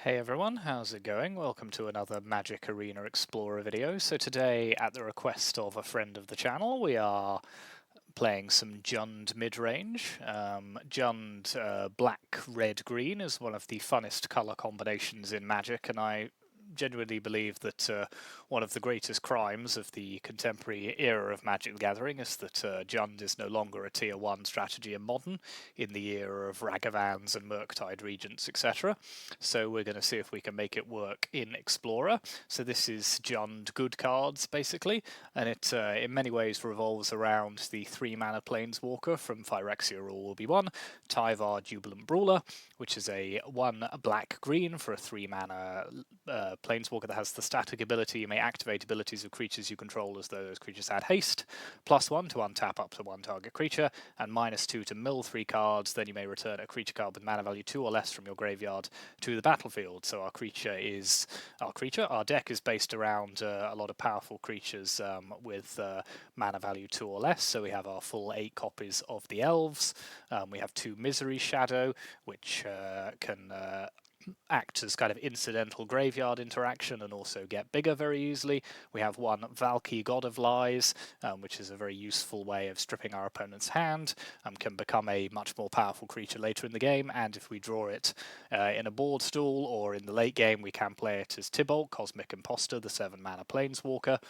Hey everyone, how's it going? Welcome to another Magic Arena Explorer video. So today, at the request of a friend of the channel, we are playing some Jund Midrange. Jund black, red, green is one of the funnest colour combinations in Magic, and I genuinely believe that one of the greatest crimes of the contemporary era of Magic the Gathering is that Jund is no longer a tier 1 strategy in Modern, in the era of Ragavans and Murktide Regents, etc. So we're going to see if we can make it work in Explorer. So this is Jund good cards, basically, and it in many ways revolves around the 3-mana Planeswalker from Phyrexia Rule will be 1, Tyvar Jubilant Brawler, which is a 1 black-green for a 3-mana Planeswalker that has the static ability. You may activate abilities of creatures you control as though those creatures had haste, +1 to untap up to 1 target creature, and -2 to mill 3 cards. Then you may return a creature card with mana value 2 or less from your graveyard to the battlefield. So our deck is based around a lot of powerful creatures with mana value 2 or less. So we have our full 8 copies of the Elves. We have 2 Misery Shadow, which can act as kind of incidental graveyard interaction and also get bigger very easily. We have 1 Valky, God of Lies, which is a very useful way of stripping our opponent's hand, can become a much more powerful creature later in the game, and if we draw it in a board stall or in the late game, we can play it as Tibalt, Cosmic Imposter, the 7-mana Planeswalker.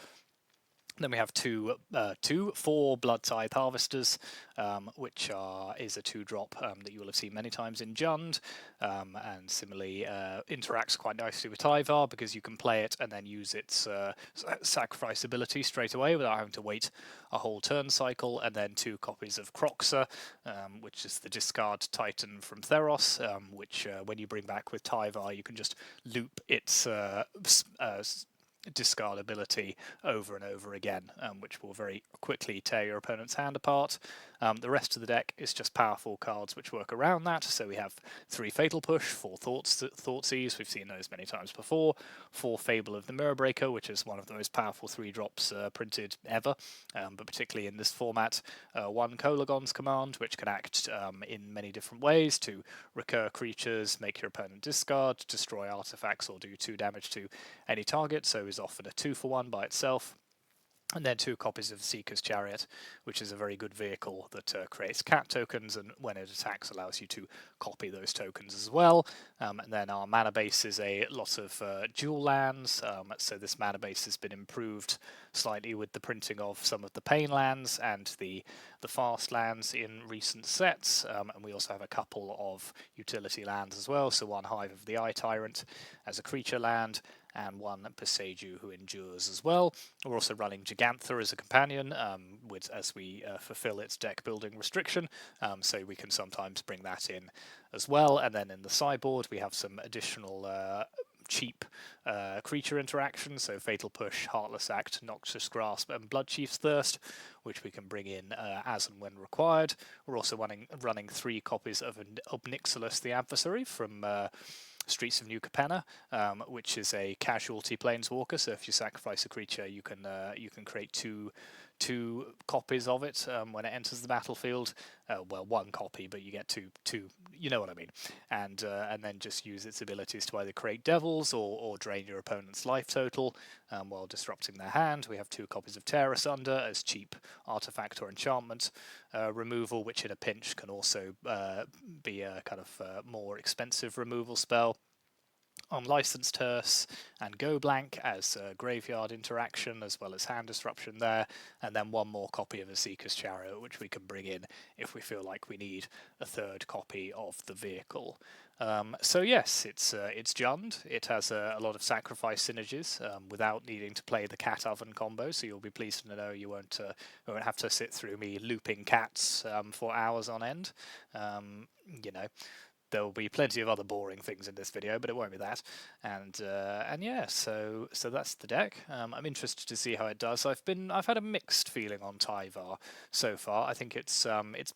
Then we have 4 Blood Tithe Harvesters, which is a 2-drop that you will have seen many times in Jund, and similarly interacts quite nicely with Tyvar because you can play it and then use its sacrifice ability straight away without having to wait a whole turn cycle. And then 2 copies of Croxa, which is the discard Titan from Theros, which when you bring back with Tyvar, you can just loop its discard ability over and over again, which will very quickly tear your opponent's hand apart. The rest of the deck is just powerful cards which work around that. So we have 3 Fatal Push, 4 Thoughtseize, we've seen those many times before, 4 Fable of the Mirrorbreaker, which is one of the most powerful 3-drops printed ever, but particularly in this format, 1 Kolagon's Command, which can act in many different ways to recur creatures, make your opponent discard, destroy artifacts, or do 2 damage to any target, so is often a 2-for-1 by itself. And then 2 copies of Seeker's Chariot, which is a very good vehicle that creates cat tokens, and when it attacks allows you to copy those tokens as well. And then our mana base is a lot of dual lands, so this mana base has been improved slightly with the printing of some of the Pain lands and the fast lands in recent sets, and we also have a couple of utility lands as well, so 1 Hive of the Eye Tyrant as a creature land, and 1 Perseju who endures as well. We're also running Gigantha as a companion as we fulfill its deck building restriction, so we can sometimes bring that in as well. And then in the sideboard we have some additional cheap creature interactions, so Fatal Push, Heartless Act, Noxious Grasp, and Bloodchief's Thirst, which we can bring in as and when required. We're also running 3 copies of Obnixilis the Adversary from Streets of New Capenna, which is a casualty planeswalker. So if you sacrifice a creature, you can create two copies of it when it enters the battlefield. Well, 1 copy, but you get two. You know what I mean. And then just use its abilities to either create devils or drain your opponent's life total while disrupting their hand. We have 2 copies of Tear Asunder as cheap artifact or enchantment removal, which in a pinch can also be a kind of more expensive removal spell. Unlicensed Hearse and Go Blank as a graveyard interaction, as well as hand disruption there, and then 1 more copy of a Seeker's Chariot, which we can bring in if we feel like we need a 3rd copy of the vehicle. So yes, it's Jund. It has a lot of sacrifice synergies without needing to play the cat oven combo, so you'll be pleased to know you won't have to sit through me looping cats for hours on end. You know, there will be plenty of other boring things in this video, but it won't be that. And yeah, so that's the deck. I'm interested to see how it does. I've had a mixed feeling on Tyvar so far. I think it's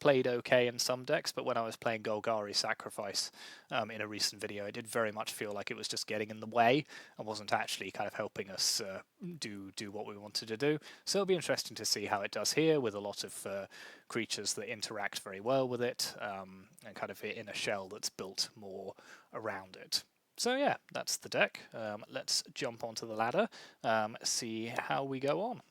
played okay in some decks, but when I was playing Golgari Sacrifice in a recent video, it did very much feel like it was just getting in the way and wasn't actually kind of helping us do what we wanted to do. So it'll be interesting to see how it does here with a lot of creatures that interact very well with it, and kind of in a shell that's built more around it. So yeah, that's the deck. Let's jump onto the ladder, see how we go on.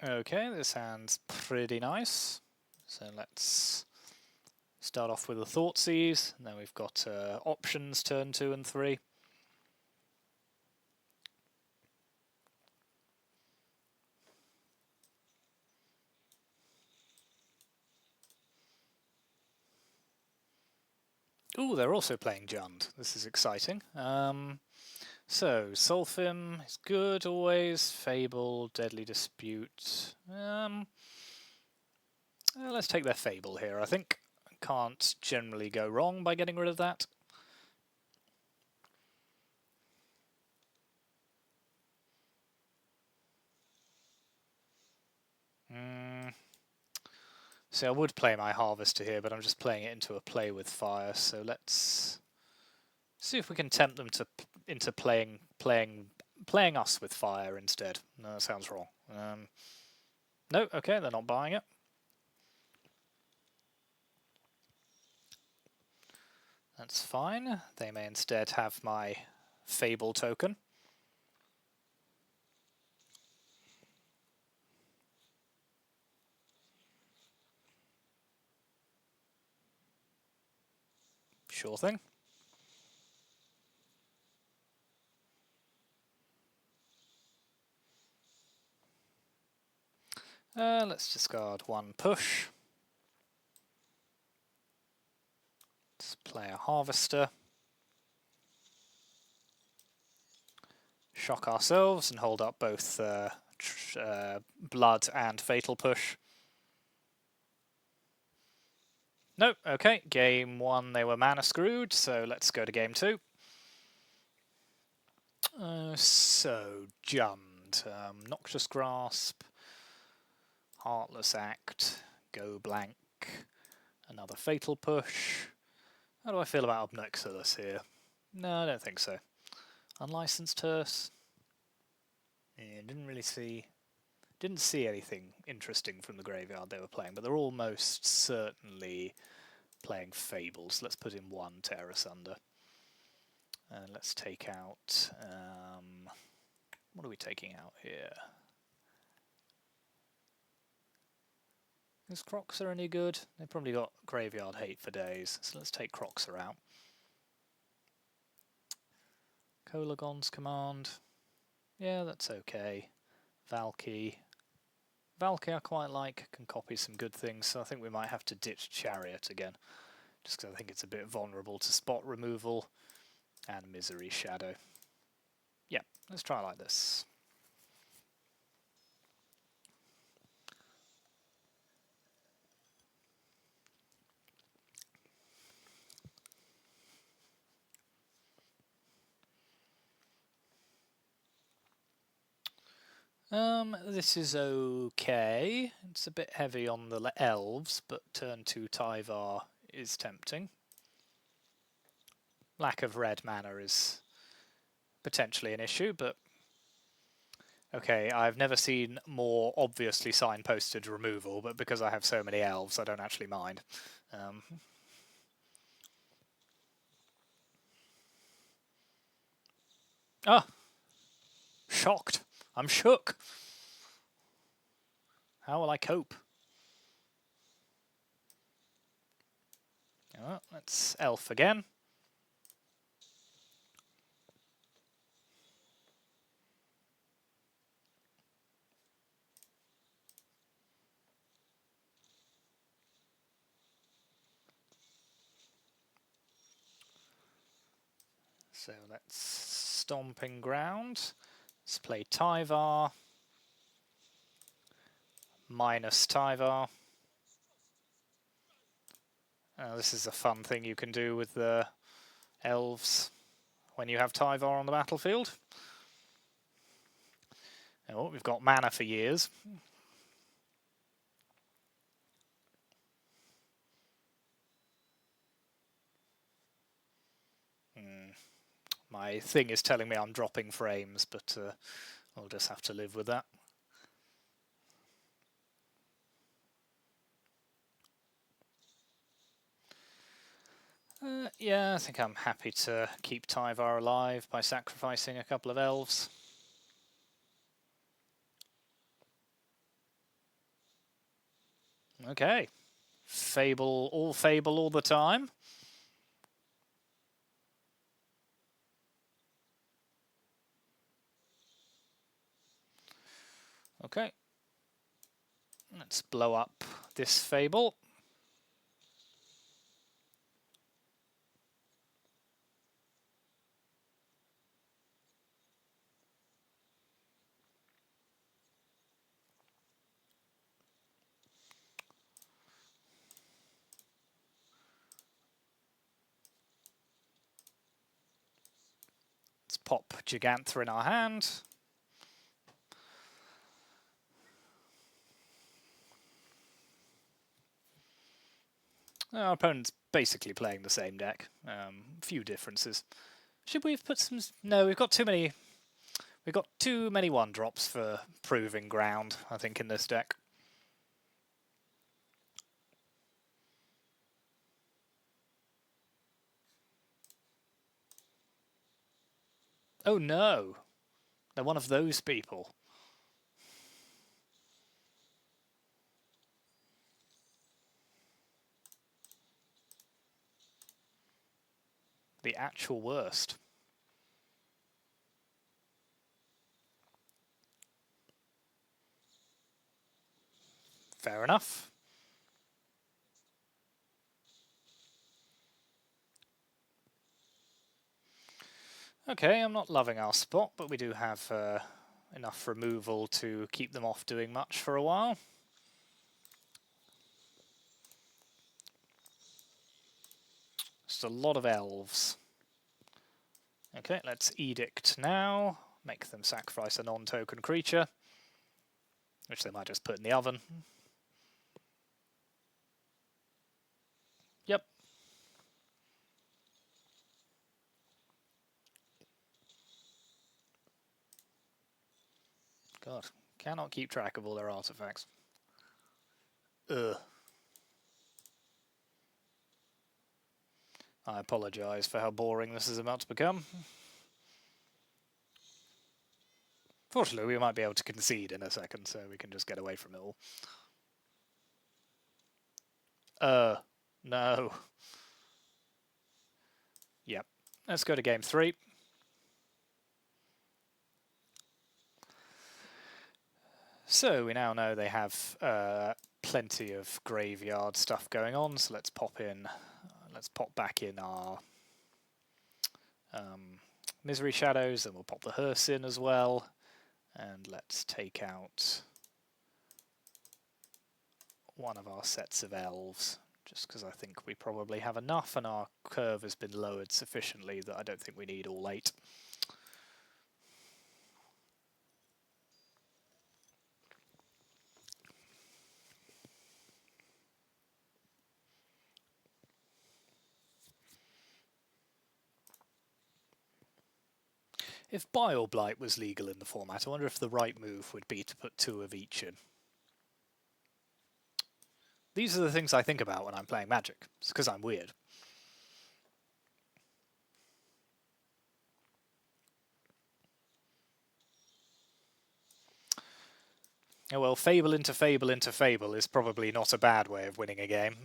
Okay, this hand's pretty nice. So let's start off with the Thoughtseize, and then we've got options turn 2 and 3. Ooh, they're also playing Jund. This is exciting. So, Solfim is good always. Fable, Deadly Dispute. Let's take their Fable here, I think. Can't generally go wrong by getting rid of that. So I would play my Harvester here, but I'm just playing it into a play with fire. So let's see if we can tempt them into playing us with fire instead. No, that sounds wrong. No, okay, they're not buying it. That's fine. They may instead have my Fable token. Sure thing. Let's discard one push. Let's play a Harvester. Shock ourselves and hold up both Blood and Fatal Push. Nope, okay, game 1 they were mana screwed, so let's go to game 2. So, Jund, Noxious Grasp, Heartless Act, Go Blank, another Fatal Push. How do I feel about Obnoxious here? No, I don't think so. Unlicensed Terse. Yeah, didn't see anything interesting from the graveyard they were playing, but they're almost certainly playing Fables. Let's put in one Tear Asunder. And let's take out... what are we taking out here? Is Croxer any good? They've probably got graveyard hate for days, so let's take Croxer out. Kolagon's Command. Yeah, that's okay. Valky. Valky I quite like, can copy some good things, so I think we might have to ditch Chariot again. Just because I think it's a bit vulnerable to spot removal and Misery Shadow. Yeah, let's try like this. This is okay. It's a bit heavy on the elves, but turn 2 Tyvar is tempting. Lack of red mana is potentially an issue, but okay, I've never seen more obviously signposted removal, but because I have so many elves, I don't actually mind. Shocked. I'm shook. How will I cope? Oh, let's elf again. So let's Stomping Ground. Let's play Tyvar. Minus Tyvar. This is a fun thing you can do with the elves when you have Tyvar on the battlefield. Oh, we've got mana for years. My thing is telling me I'm dropping frames, but We'll just have to live with that. Yeah, I think I'm happy to keep Tyvar alive by sacrificing a couple of elves. Okay. Fable all the time. Okay. Let's blow up this Fable. Let's pop Gigantha in our hand. Our opponent's basically playing the same deck. Few differences. Should we have put some... No, we've got too many... We've got too many 1-drops for proving ground, I think, in this deck. Oh no! They're one of those people. The actual worst. Fair enough. Okay, I'm not loving our spot, but we do have enough removal to keep them off doing much for a while. Just a lot of elves. Okay, let's edict now. Make them sacrifice a non-token creature, which they might just put in the oven. Yep. God, cannot keep track of all their artifacts. Ugh. I apologise for how boring this is about to become. Fortunately, we might be able to concede in a second, so we can just get away from it all. No. Yep. Let's go to game 3. So we now know they have plenty of graveyard stuff going on, so let's pop back in our Misery Shadows, and we'll pop the Hearse in as well. And let's take out one of our sets of elves, just because I think we probably have enough, and our curve has been lowered sufficiently that I don't think we need all 8. If Bile-Blight was legal in the format, I wonder if the right move would be to put 2 of each in. These are the things I think about when I'm playing Magic. It's because I'm weird. Oh well, Fable into Fable into Fable is probably not a bad way of winning a game.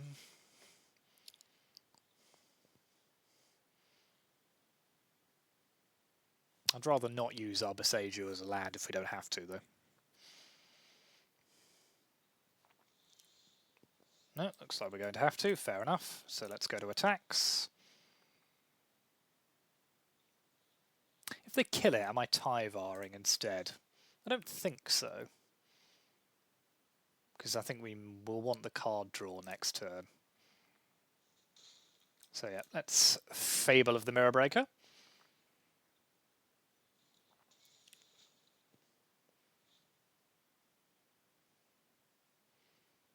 I'd rather not use our Boseiju as a land if we don't have to, though. No, looks like we're going to have to. Fair enough. So let's go to attacks. If they kill it, am I Tyvaring instead? I don't think so. Because I think we will want the card draw next turn. So yeah, let's Fable of the Mirror Breaker.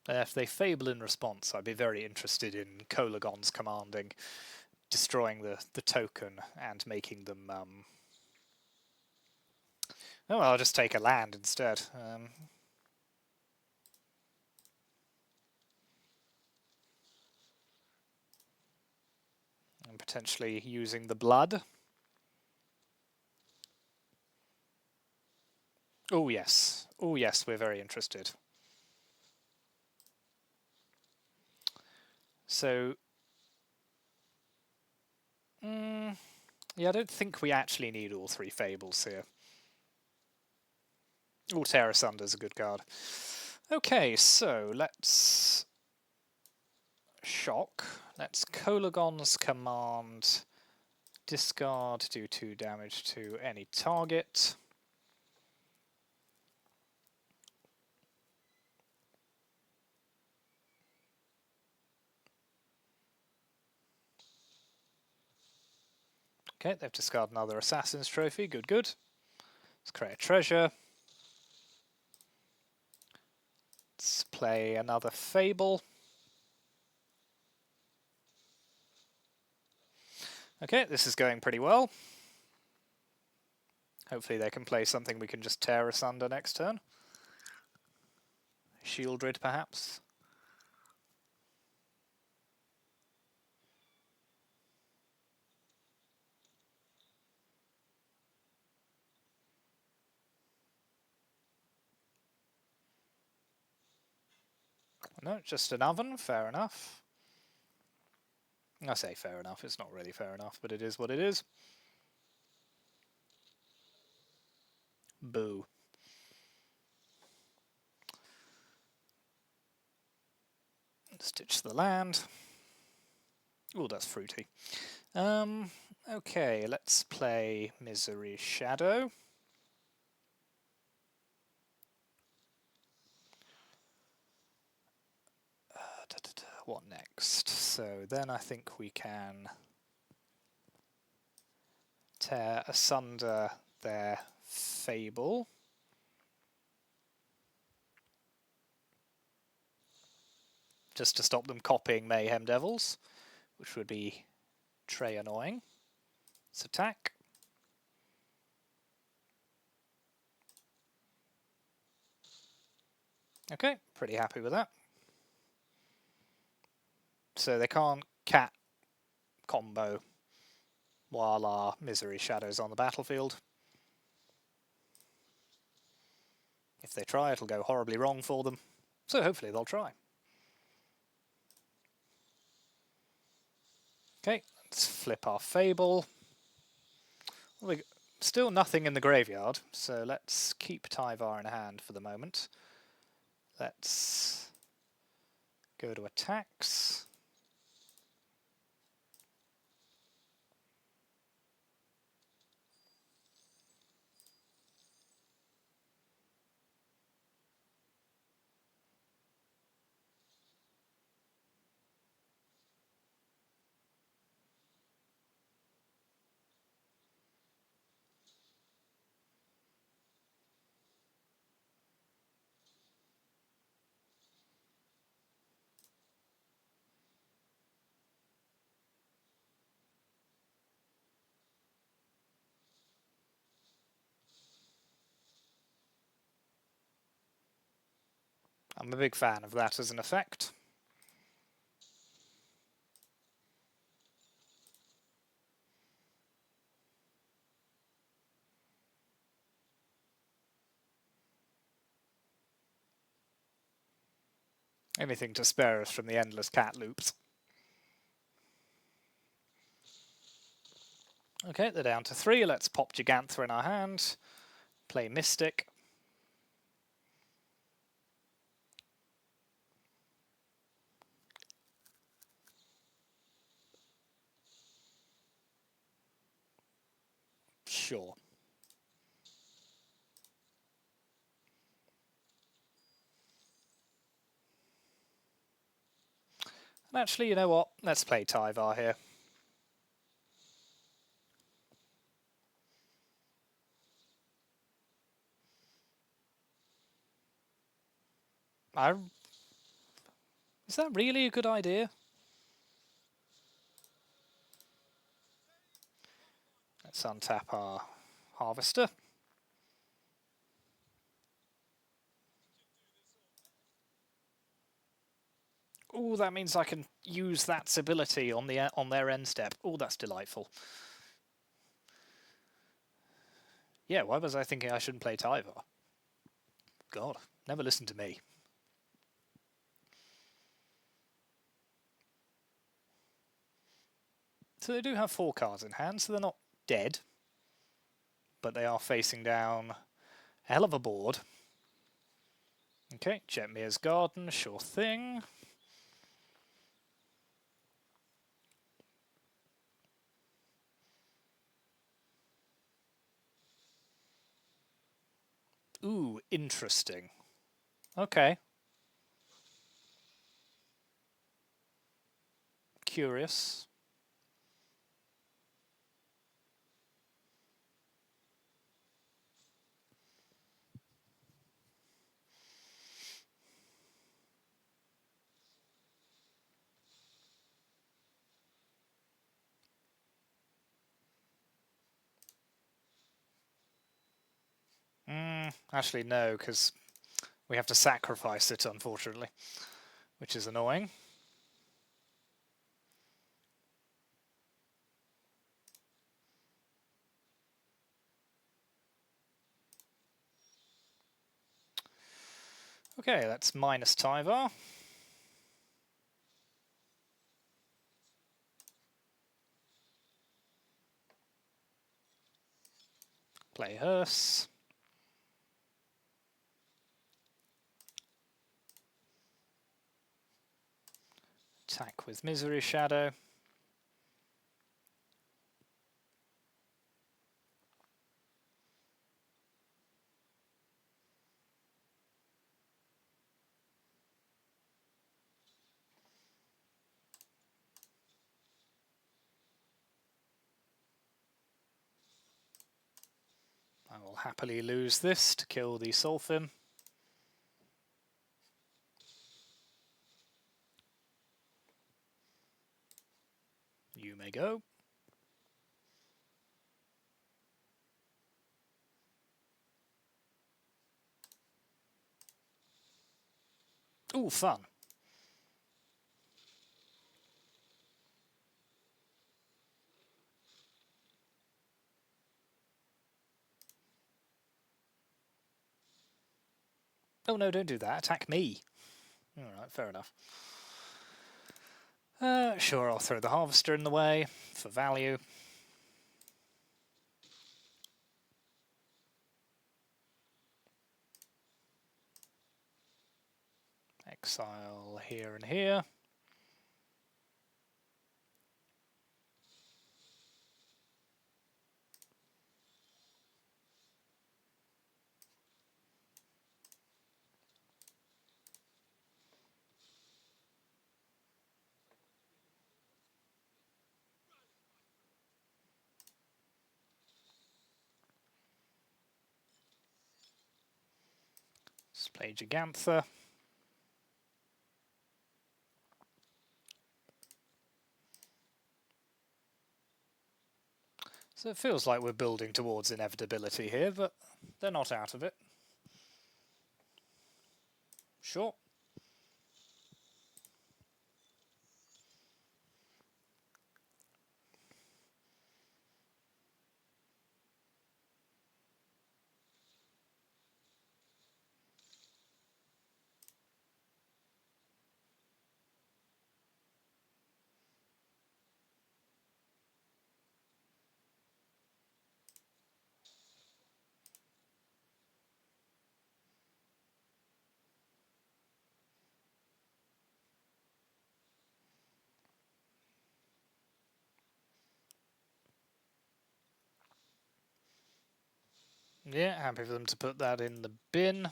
If they Fable in response, I'd be very interested in Kolagons commanding, destroying the token and making them Oh, well, I'll just take a land instead. And potentially using the blood. Oh, yes. Oh, yes, we're very interested. So, yeah, I don't think we actually need all 3 Fables here. Oh, Tear Asunder's a good card. Okay, so let's shock. Let's Kolagon's command, discard, do 2 damage to any target. Okay, they've discarded another Assassin's Trophy. Good, good. Let's create a treasure. Let's play another Fable. Okay, this is going pretty well. Hopefully they can play something we can just tear asunder next turn. Shieldred, perhaps. No, just an oven, fair enough. I say fair enough, it's not really fair enough, but it is what it is. Boo. Stitch the land. Oh, that's fruity. Okay, let's play Misery Shadow. What next? So then I think we can tear asunder their Fable. Just to stop them copying Mayhem Devils, which would be très annoying. Let's attack. Okay, pretty happy with that. So they can't cat combo while our Misery Shadow's on the battlefield. If they try, it'll go horribly wrong for them. So hopefully they'll try. Okay, let's flip our Fable. Well, still nothing in the graveyard, so let's keep Tyvar in hand for the moment. Let's go to attacks. I'm a big fan of that as an effect. Anything to spare us from the endless cat loops. Okay, they're down to 3. Let's pop Gigantha in our hand. Play Mystic. Sure. And actually, you know what? Let's play Tyvar here. Is that really a good idea? Let's untap our Harvester. Oh, that means I can use that ability on their end step. Oh, that's delightful. Yeah, why was I thinking I shouldn't play Tyvar? God, never listen to me. So they do have 4 cards in hand, so they're not dead. But they are facing down a hell of a board. Okay, Jetmir's Garden, sure thing. Ooh, interesting. Okay. Curious. Actually, no, because we have to sacrifice it, unfortunately, which is annoying. Okay, that's minus Tyvar. Play Hearse. Attack with Misery Shadow. I will happily lose this to kill the Sulfim. You may go. Ooh, fun. Oh no, don't do that. Attack me. Alright, fair enough. Sure, I'll throw the Harvester in the way for value. Exile here and here. Let's play Gigantha. So it feels like we're building towards inevitability here, but they're not out of it. Sure. Yeah, happy for them to put that in the bin.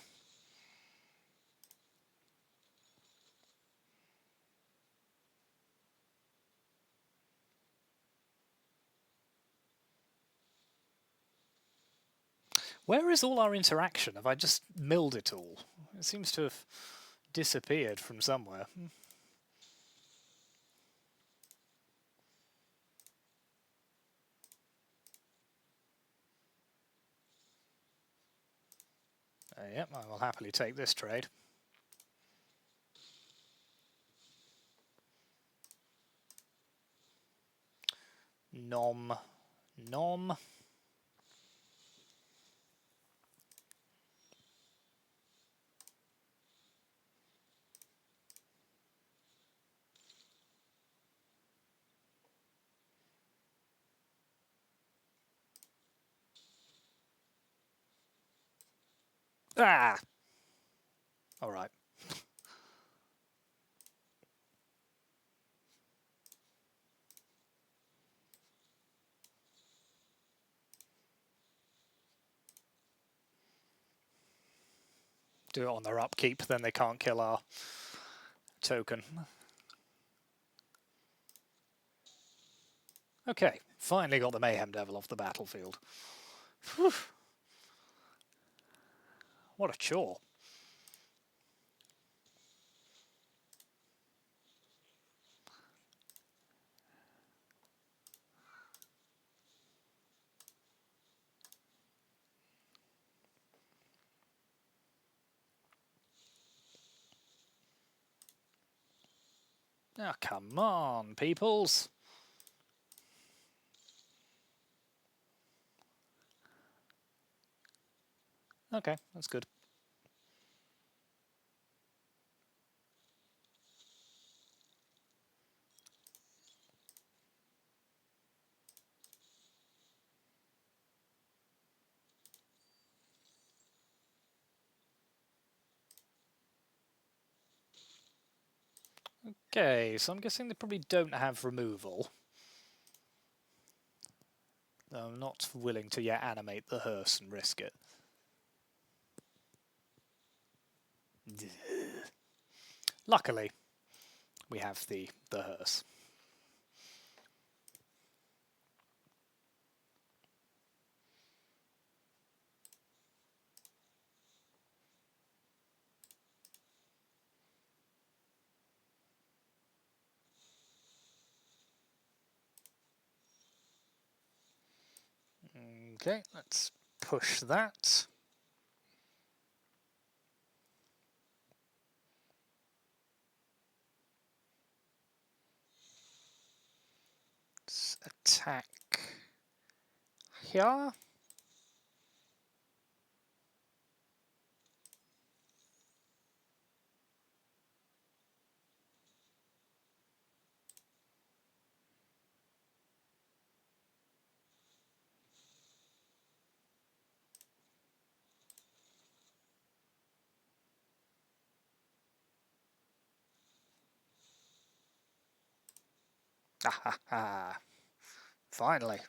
Where is all our interaction? Have I just milled it all? It seems to have disappeared from somewhere. Yep, I will happily take this trade. Nom. Nom. Ah! All right. Do it on their upkeep, then they can't kill our token. Okay, finally got the Mayhem Devil off the battlefield. Whew. What a chore. Now, oh, come on, peoples. Okay, that's good. Okay, so I'm guessing they probably don't have removal. I'm not willing to yet animate the hearse and risk it. Luckily, we have the hearse. Okay, let's push that. Let's attack here. Ah ha ha. Finally.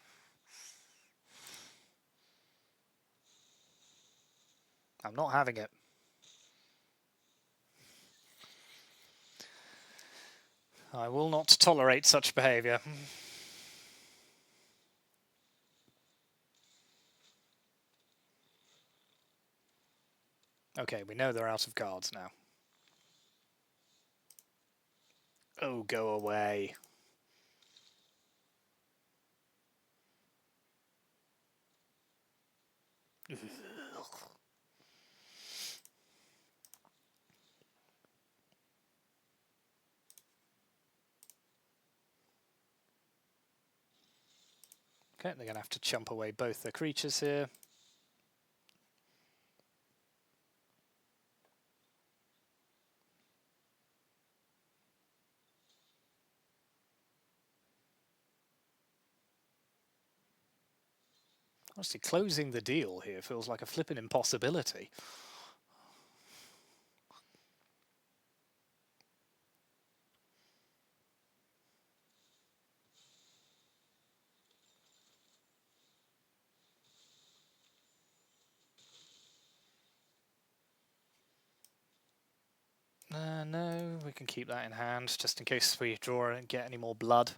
I'm not having it. I will not tolerate such behaviour. Okay, we know they're out of cards now. Oh, go away. Okay, they're going to have to chump away both their creatures here. Honestly, closing the deal here feels like a flippin' impossibility. No, we can keep that in hand, just in case we draw and get any more blood.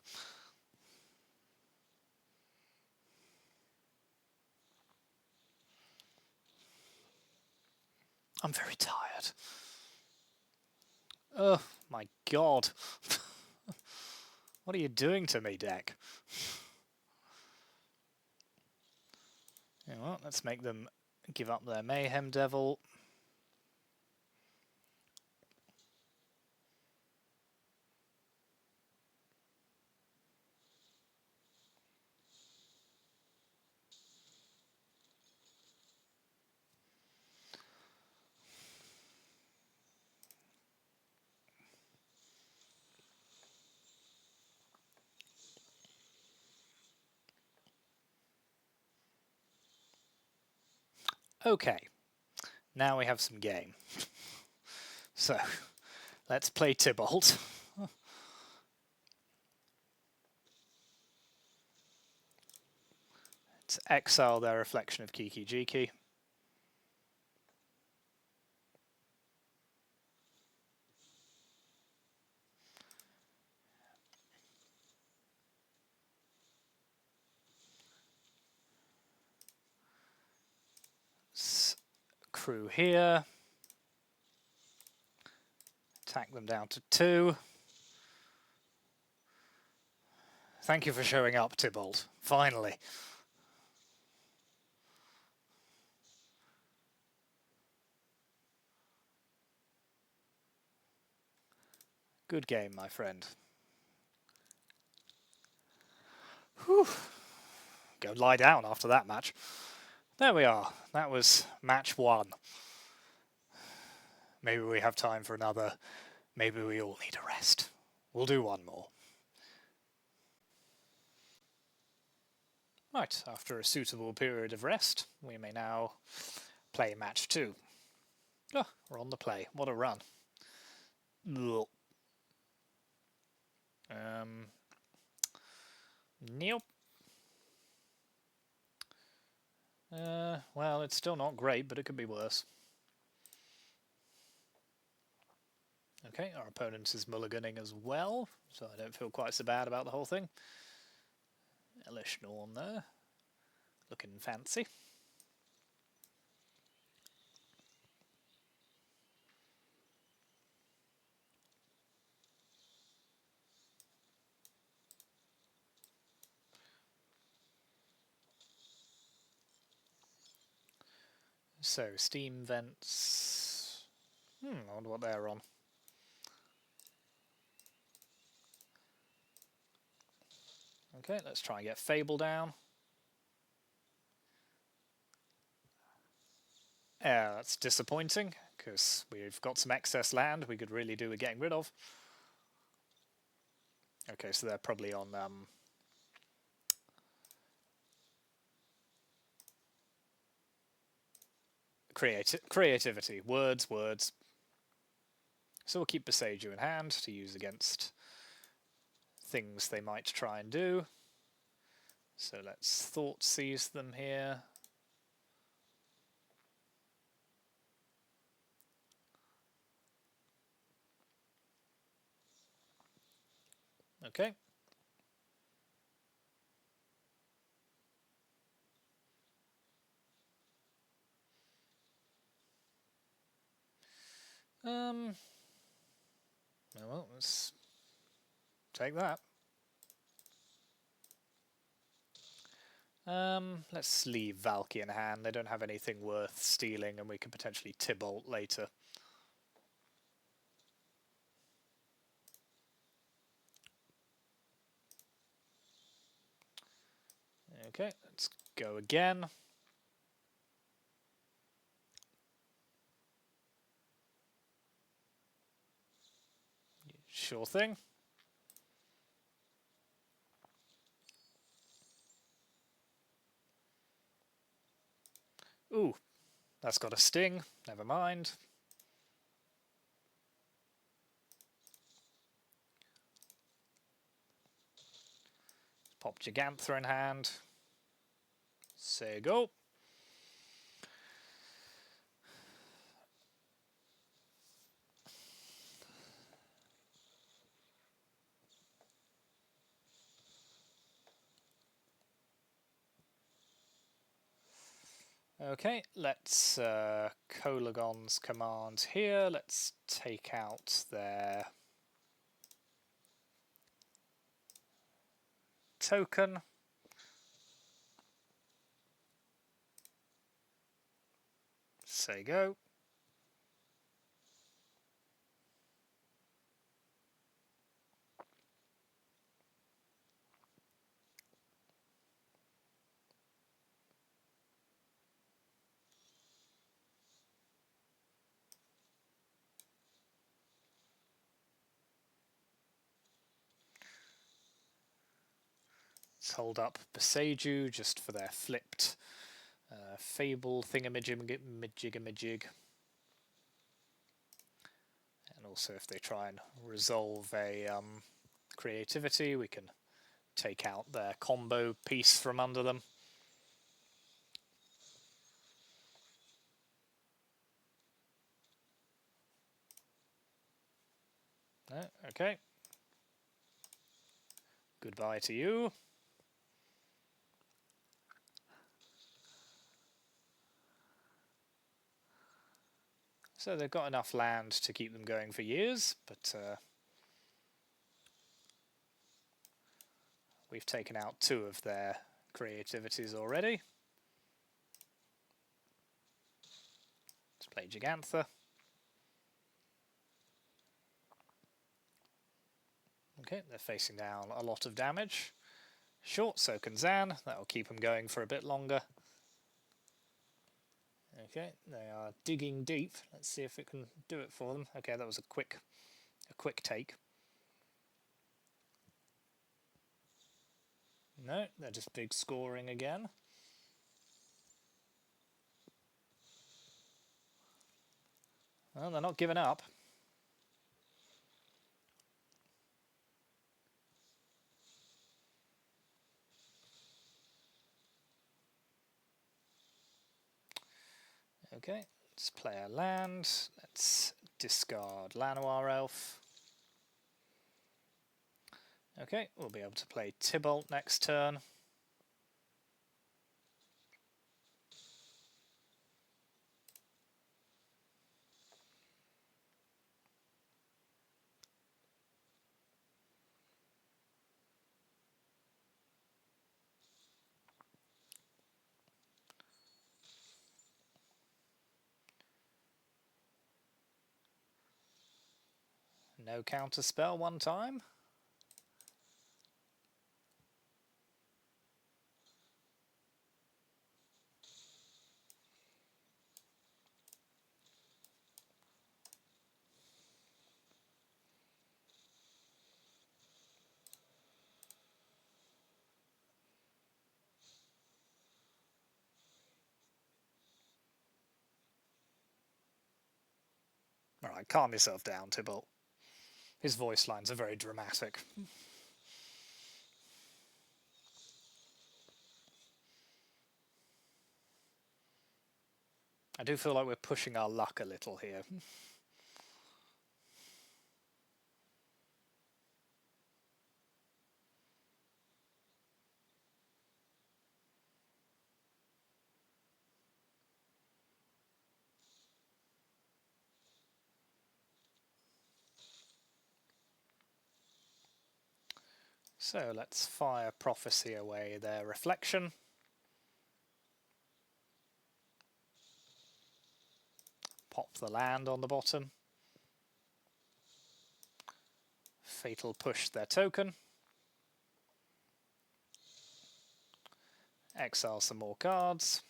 I'm very tired. Oh my god. What are you doing to me, deck? You know what, let's make them give up their Mayhem Devil. Okay, now we have some game. So, let's play Tybalt. Let's exile their reflection of Kiki Jiki. Crew here. Attack them down to 2. Thank you for showing up, Tybalt. Finally. Good game, my friend. Whew. Go lie down after that match. There we are. That was match 1. Maybe we have time for another. Maybe we all need a rest. We'll do one more. Right, after a suitable period of rest, we may now play match 2. Oh, we're on the play. What a run. Nope. Well, it's still not great, but it could be worse. Okay, our opponent is mulliganing as well, so I don't feel quite so bad about the whole thing. Elish Norn there, looking fancy. So, Steam Vents... I wonder what they're on. Okay, let's try and get Fable down. Yeah, that's disappointing, because we've got some excess land we could really do with getting rid of. Okay, so they're probably on... creativity. Words. So we'll keep Beseiju in hand to use against things they might try and do. So let's Thought Seize them here. Okay. Well, let's take that. Let's leave Valky in hand. They don't have anything worth stealing, and we can potentially Tybalt later. Okay, let's go again. Sure thing. Ooh, that's got a sting. Never mind. Pop Gigantha in hand. Say go. Okay, let's Kolagon's command here. Let's take out their token. Say go. Let's hold up Beseiju just for their flipped Fable thingamajig. And also if they try and resolve a creativity, we can take out their combo piece from under them. No, okay. Goodbye to you. So they've got enough land to keep them going for years, but we've taken out 2 of their creativities already. Let's play Gigantha. Okay, they're facing down a lot of damage. Short, so can Zan. That'll keep them going for a bit longer. Okay, they are digging deep. Let's see if it can do it for them. Okay, that was a quick take. No, they're just big scoring again. Well, they're not giving up. Okay, let's play a land. Let's discard Lanoir Elf. Okay, we'll be able to play Tybalt next turn. No counter spell one time. Alright, calm yourself down, Tybalt. His voice lines are very dramatic. I do feel like we're pushing our luck a little here. So let's fire Prophecy away their reflection. Pop the land on the bottom. Fatal Push their token. Exile some more cards.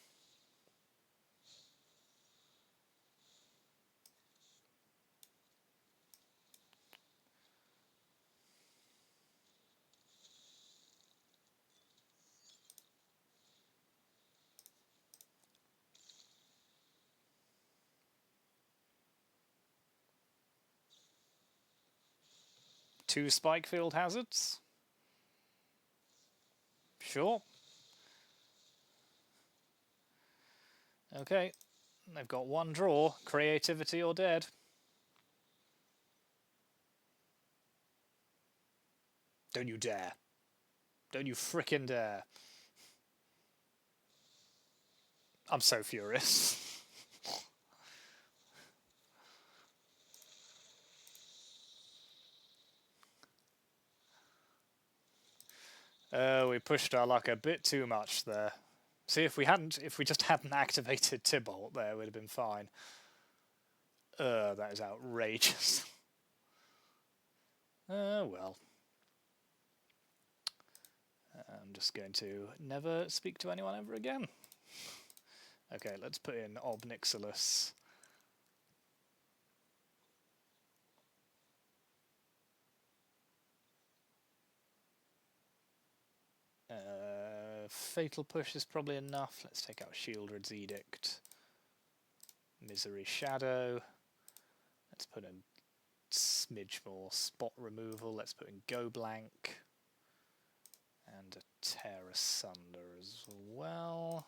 Two Spikefield Hazards. Sure. Okay, they've got one draw, creativity or dead. Don't you dare. Don't you frickin' dare. I'm so furious. We pushed our luck a bit too much there. See, if we just hadn't activated Tybalt there, it would have been fine. That is outrageous. Well. I'm just going to never speak to anyone ever again. Okay, let's put in Obnixilis. Fatal Push is probably enough. Let's take out Shieldred's Edict. Misery Shadow. Let's put in smidge more spot removal. Let's put in Go Blank. And a Tear Asunder as well.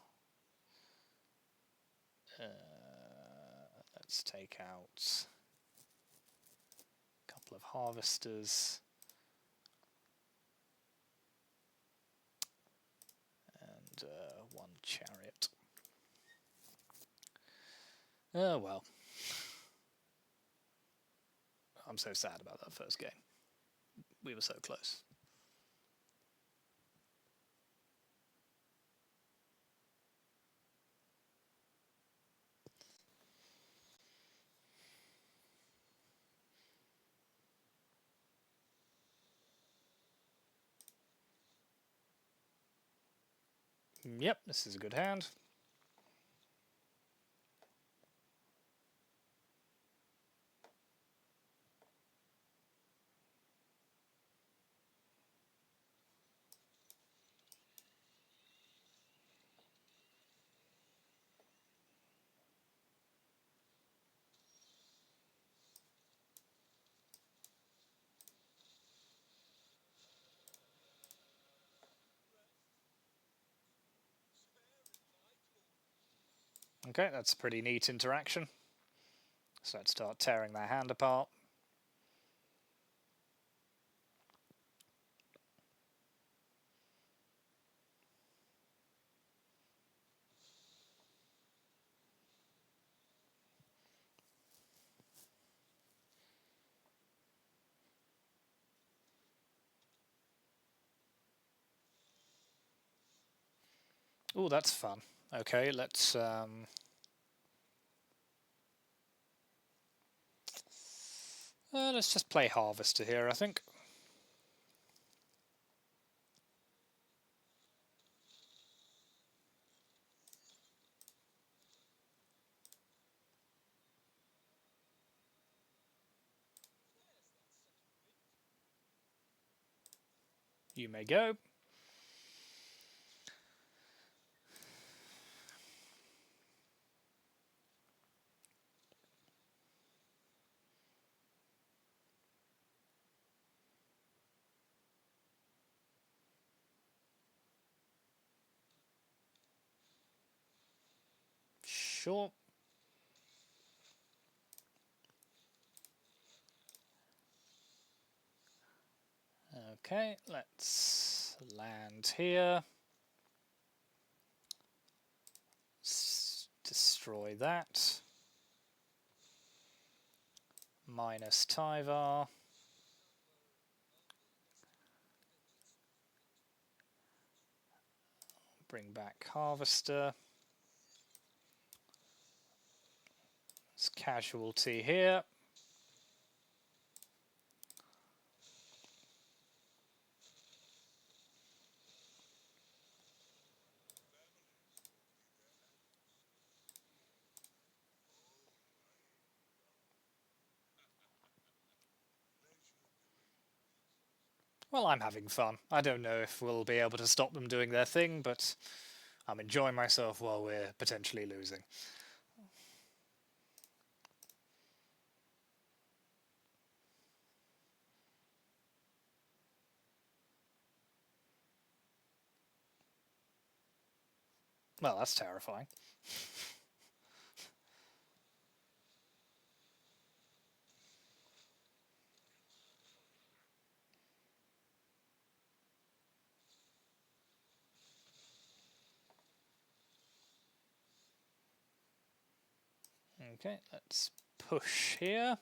Let's take out a couple of Harvesters. And one Chariot. Oh well. I'm so sad about that first game. We were so close. Yep, this is a good hand. Okay, that's a pretty neat interaction. So let's start tearing their hand apart. Oh, that's fun. Okay, let's just play Harvester here, I think. You may go. Sure. Okay, let's land here. Destroy that. Minus Tyvar. Bring back Harvester. It's casualty here. Well, I'm having fun. I don't know if we'll be able to stop them doing their thing, but I'm enjoying myself while we're potentially losing. Well, that's terrifying. Okay, let's push here.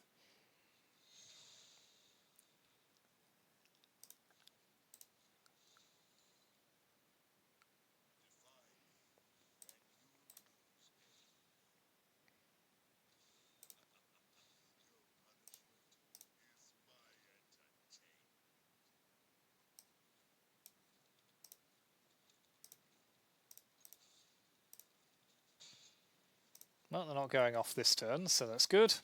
Well, they're not going off this turn, so that's good.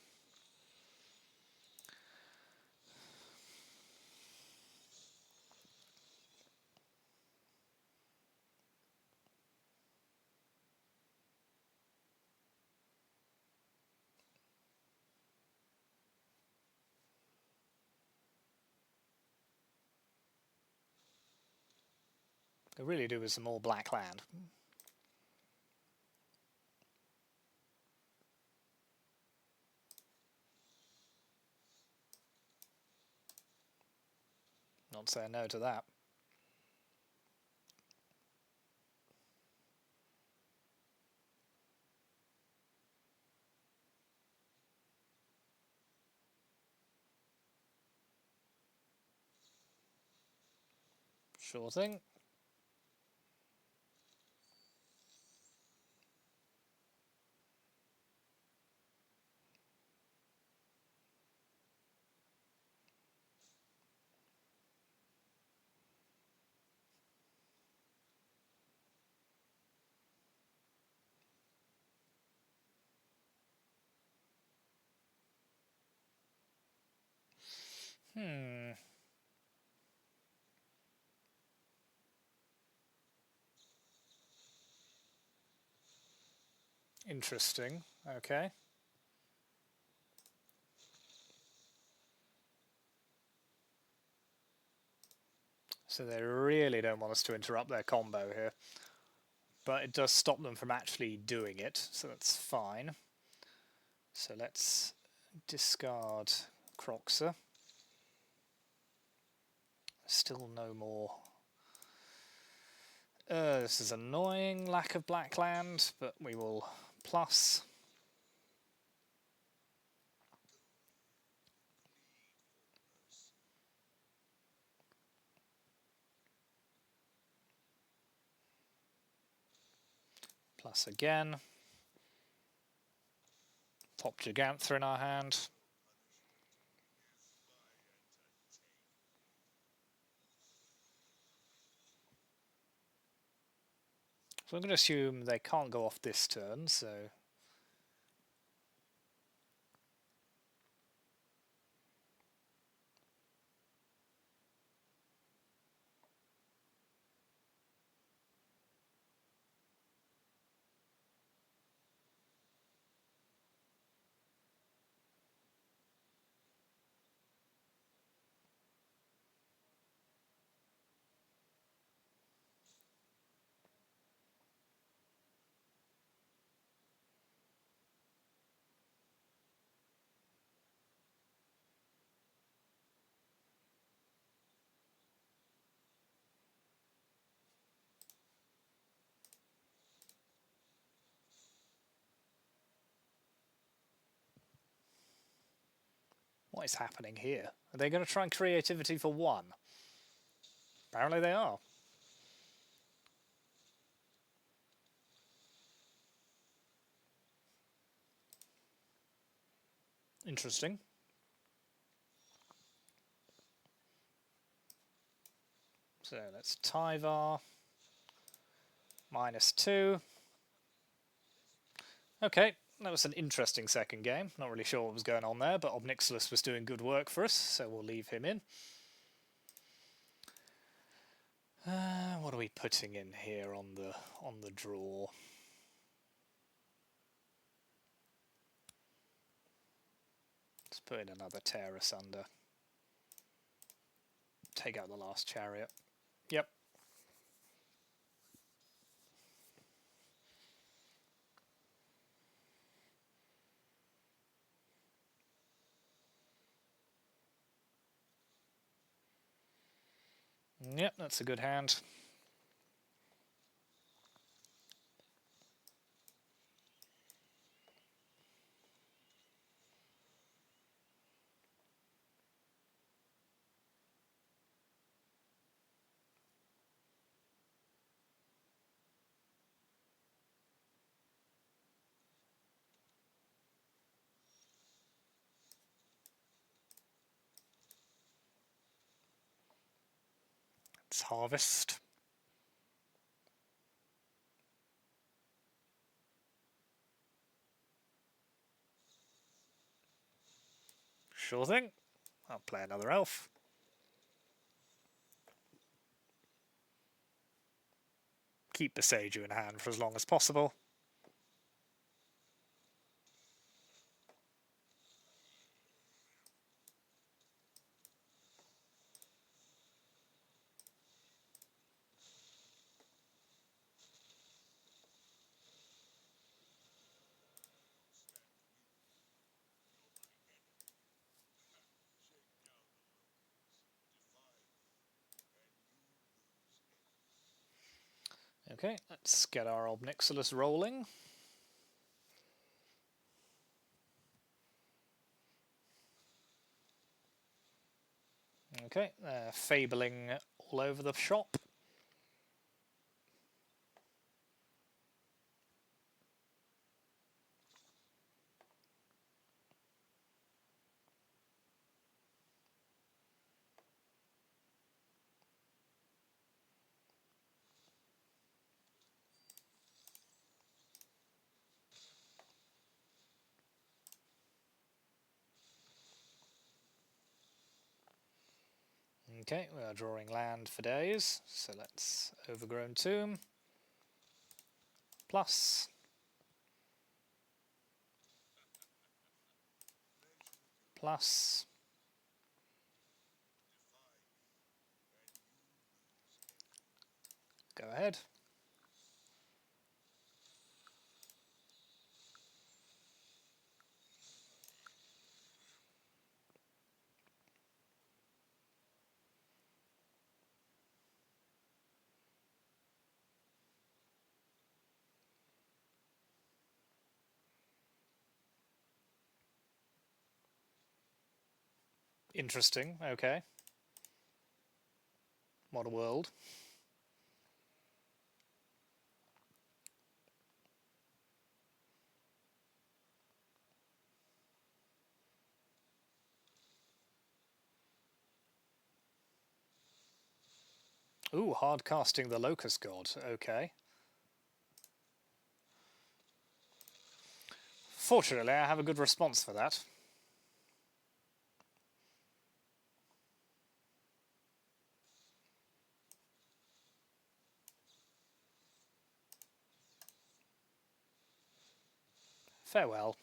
They really do with some more black land. Not saying no to that. Sure thing. Interesting. Okay. So they really don't want us to interrupt their combo here. But it does stop them from actually doing it, so that's fine. So let's discard Croxer. Still no more. This is annoying, lack of black land, but we will plus. Plus again. Pop Gigantha in our hand. So I'm going to assume they can't go off this turn, so... What is happening here? Are they going to try and creativity for one? Apparently they are. Interesting. So that's Tyvar. -2. Okay, that was an interesting second game. Not really sure what was going on there, but Obnixilis was doing good work for us, so we'll leave him in. What are we putting in here on the draw? Let's put in another Tear Asunder. Take out the last Chariot. Yep. Yep, that's a good hand. Let's harvest. Sure thing. I'll play another elf. Keep the Seiju in hand for as long as possible. Okay, let's get our Obnixilis rolling. Okay, they're fabling all over the shop. Okay, we are drawing land for days, so let's Overgrown Tomb. Plus. Plus. Go ahead. Interesting, okay. Modern world. Ooh, hard casting the Locust God, okay. Fortunately, I have a good response for that. Farewell.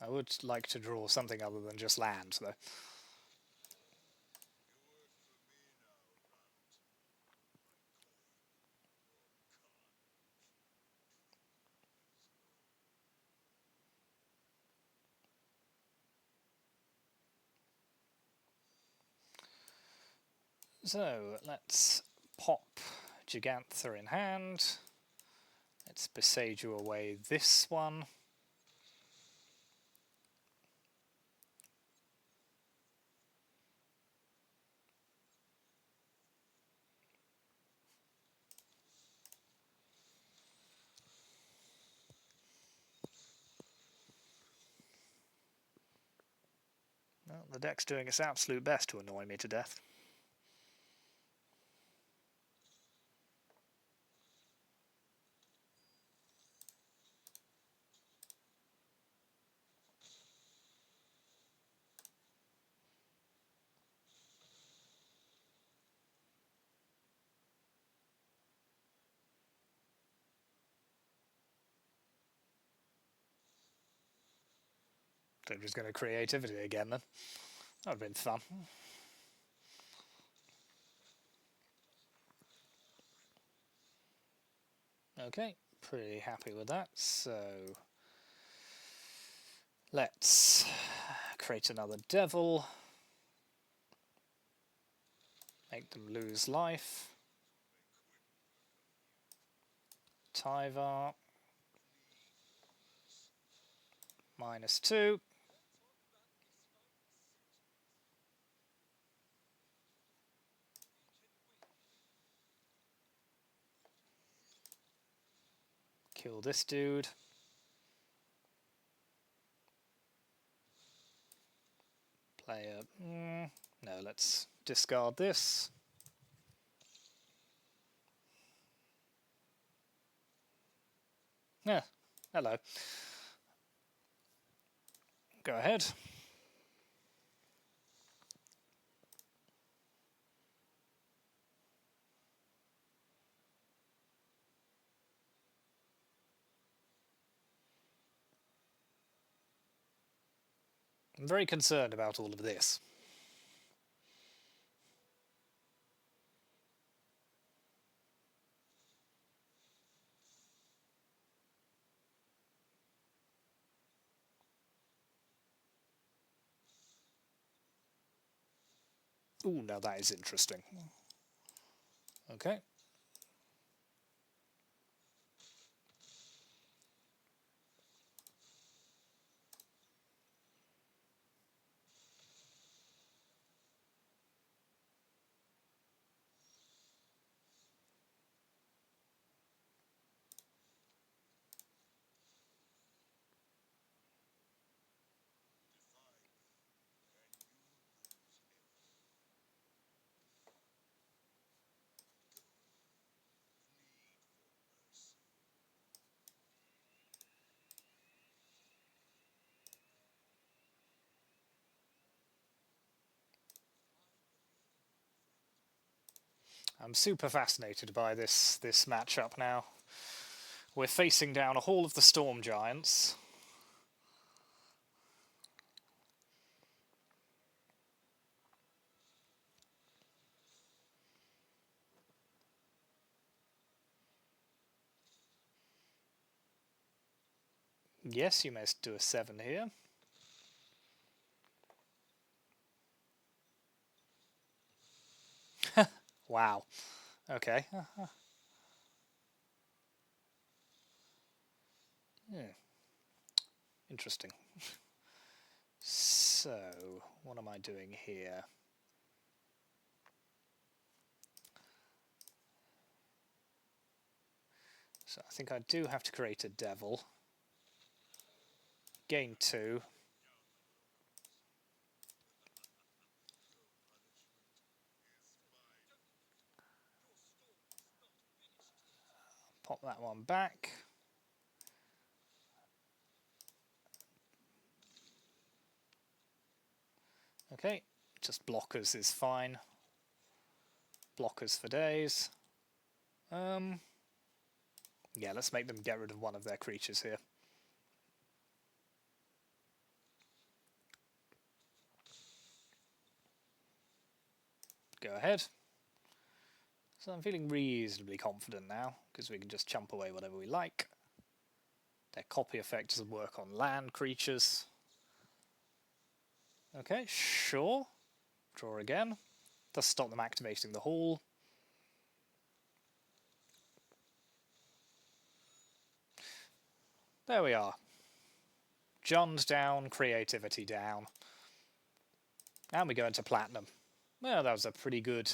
I would like to draw something other than just land, though. So, let's pop Gigantha in hand. Let's Besage you away this one. Well, the deck's doing its absolute best to annoy me to death. They're just going to creativity again then. That would have been fun. Okay, pretty happy with that. So let's create another devil. Make them lose life. Tyvar. -2. Kill this dude. Player. No, let's discard this. Yeah, hello. Go ahead. I'm very concerned about all of this. Ooh, now that is interesting. Okay. I'm super fascinated by this matchup now. We're facing down a Hall of the Storm Giants. Yes, you may do a 7 here. Wow. Okay. Interesting. So, what am I doing here? So I think I do have to create a devil. Gain 2. Pop that one back. Okay, just blockers is fine. Blockers for days. Yeah, let's make them get rid of one of their creatures here. Go ahead. So I'm feeling reasonably confident now, because we can just chump away whatever we like. Their copy effect doesn't work on land creatures. Okay, sure. Draw again. Does stop them activating the hall. There we are. Jund down, creativity down. And we go into platinum. Well, that was a pretty good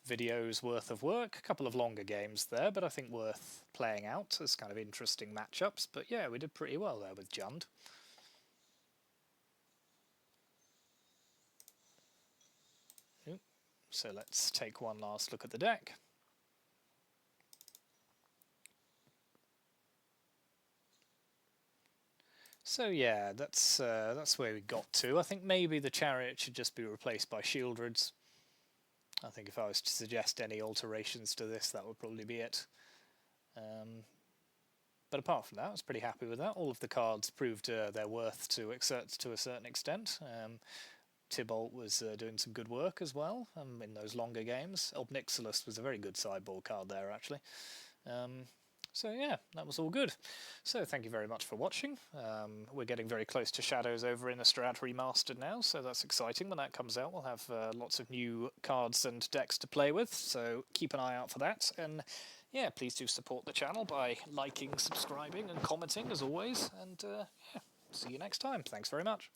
video's worth of work. A couple of longer games there, but I think worth playing out as kind of interesting matchups. But yeah, we did pretty well there with Jund. So let's take one last look at the deck. So yeah, that's where we got to. I think maybe the Chariot should just be replaced by Shieldreds. I think if I was to suggest any alterations to this, that would probably be it. But apart from that, I was pretty happy with that. All of the cards proved their worth to a certain extent. Tybalt was doing some good work as well in those longer games. Obnixilis was a very good sideboard card there, actually. So yeah, that was all good. So thank you very much for watching. We're getting very close to Shadows over Innistrad Remastered now, so that's exciting. When that comes out, we'll have lots of new cards and decks to play with, so keep an eye out for that. And yeah, please do support the channel by liking, subscribing and commenting as always. And yeah, see you next time. Thanks very much.